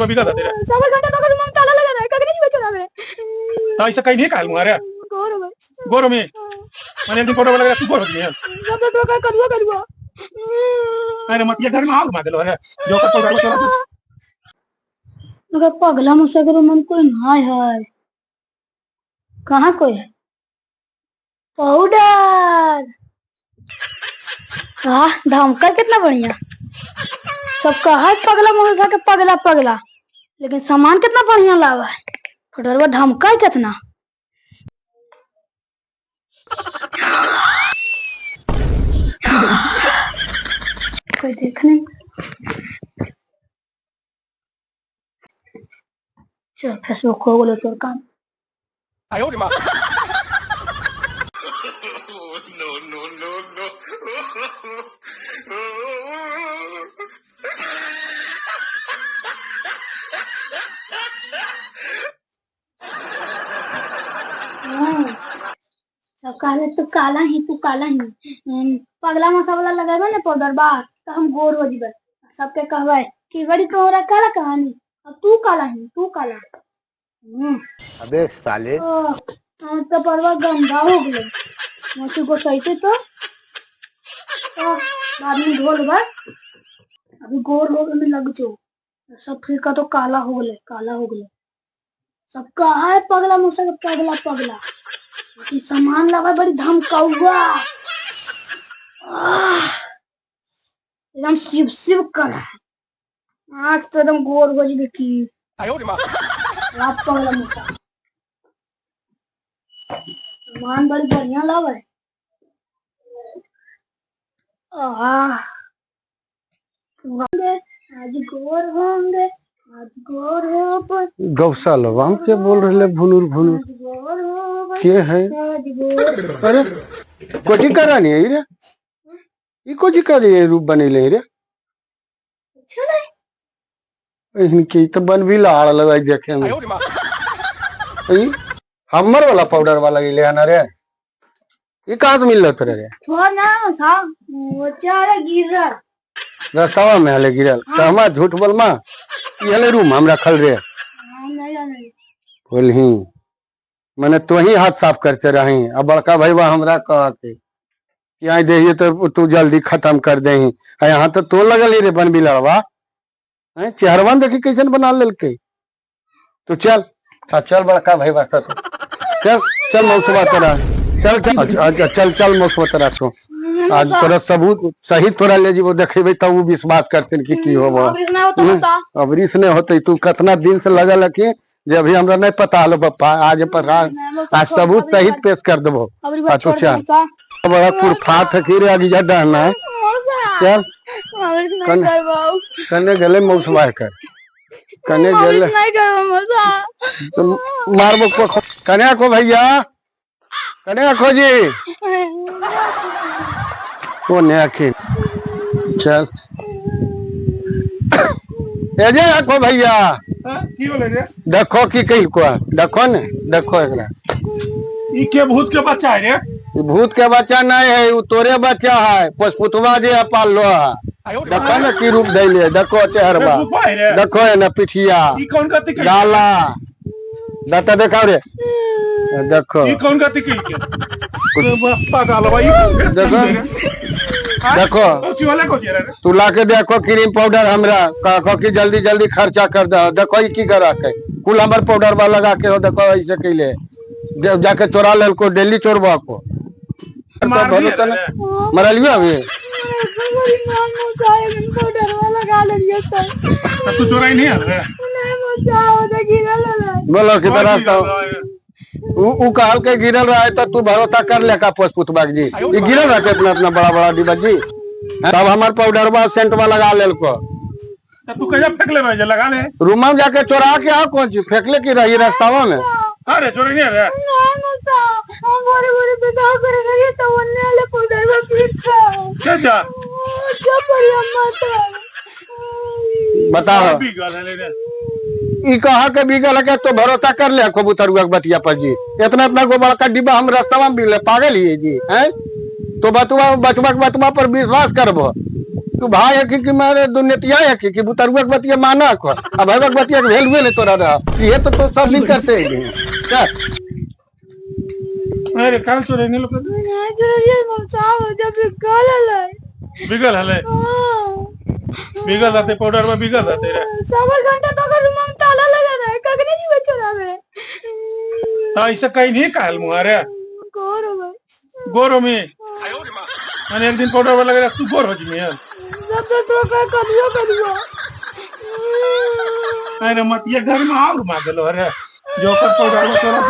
अभी का तेरा सवा घंटा तो रूम में ताला लगा रहा है कभी नहीं बचा रहा हाँ ऐसा कहीं नहीं काल मारे गोरो में मैंने एक दिन फोटो लगा तू गोरो में सब तो का कदुआ अरे मत ये घर में आग मार दे लो है जो का फोटो लगा मगर पगला मुसा के रूम में कोई ना है कहाँ कोई है पाउडर हाँ धमका कितना बढ़िया सब कहा पगला मुसा के पगला पगला लेकिन सामान कितना बढ़िया लावा है पाउडरवा धमका कितना कोई देखने चल फेसबुक हो गलो तोर काम आयो रे मां no सब कहले तू काला ही पगला मसाला लगाबे ना पाउडर बा तो हम गोर हो जीबे सबके कहबे कि बड़ी तोरा काला कहानी अब तू काला अबे साले तो परवा गंदा हो गए मौसी को सही तो बाद में धोल बा अभी गोर हो गए लग जो सब फिर का तो काला हो गए सब कहा है पगला मुसा के पगला लेकिन सामान लगा बड़ी धमकाउआ एकदम शिव कर आज तो एकदम गोर हो जी की आयो रे मां आप पगला मुसा सामान बड़ी बढ़िया लावा है आज गोर हो पर गौशाला हम के बोल रहे भुनुर के है अरे कोची करानी है रे ई कोची करे रूप बनेले रे इनके तो बन भी लाड़ लगाई देखे में आयो रे मां ई हमर वाला पाउडर वाला ले आना रे ये कहां से मिल रहा तेरे रे थोड़ा ना सा वो चारा गिर रहा रास्ता में हले गिरल तो हम झूठ बोल मां ये हले रूम हम रखल रे नहीं बोलही मैंने तो ही हाथ साफ करते रही अब बड़का भैया हमरा कहते कि यहाँ देखिए तो तू जल्दी खत्म कर दे यहाँ तो लगल ही रे बन भी लड़वा चेहरवा देखी कैसन बना ललके तो चल चल बड़का भैया चल मौसमा तेरा चल मौसमा तेरा तो आज तोरा सबूत सही तोरा ले जी वो देखेबे तब वो विश्वास करते कि होबो अब रिस नहीं होते तू कितना दिन से लगल कि जे अभी हमरा नहीं पता हलो पप्पा आज सबूत सहित पेश कर देबो अच्छा चल बड़ा कुरफात है कि रे आगे जा डरना है चल कने गले मौसमा कर कने गले तो मारबो को कने को भैया कने खोजी कौन है आखिर चल एजे को भैया की बोले रे देखो की कही को देखो ने देखो एकरा ई के भूत के बच्चा है रे भूत के बच्चा नहीं है वो तोरे बच्चा है पशुपुतवा जे पाल लो है देखो ना की रूप दैले देखो चेहरा देखो है ना पिठिया ई कौन का तिकी गाला दाता देखा रे देखो ई कौन का तिकी के पागल भाई देखो देखो वाला को जे रे तू लाके देखो क्रीम पाउडर हमरा कहो कि जल्दी जल्दी खर्चा कर दे देखो ई की करा के कुल हमर पाउडर वाला लगा के हो देखो ऐसे कैले जाके चोरा लेल को डेली चोरबा को मरलियो अभी तू चोराई नहीं है बोलो कि रास्ता उ कहल के गिरल रहा तो तू भरोसा कर ले का पोस्ट बाग जी ये गिरल रहते अपना बड़ा बड़ा डिब्बा जी तब हमार पाउडर बा सेंट में लगा लेल को तू कहिया फेंक ले भाई लगा ले रूम में जाके चोरा के आ कौन चीज फेंकले की रही रास्तावा में अरे चोरी नहीं है हम बोरे बेगाव करेंगे ये तो वन्ने वाले पाउडर में पीट का क्या पर मत बताओ बिगल है ले ई कहा के बिगल है तो भरोसा कर ले कबूतरुआ के बतिया पर जी इतना गो बड़का डिब्बा हम रास्ता में बिगले पागल ही जी हैं तो बचवा पर विश्वास करबो तू भाई है कि मारे दुनिया है कि बुतरुआ के बतिया माना कर अब भाई के बतिया के भेल नहीं तोरा रहा ये तो सब दिन करते हैं क्या अरे काल चोरे नहीं लोग बिगल हले बिगल रहते पाउडर में बिगल रहते रे 7 घंटा तो अगर रूम में ताला लगा रहा है कगने नहीं बचोरा में हाँ ऐसा कहीं नहीं काल मुहारे गोरो भाई गोरो में मैंने एक दिन पाउडर वाला लगा तू गोर हो जी में जब तो का कदियो अरे मत ये घर में और मार दलो अरे जो कर पाउडर वाला चला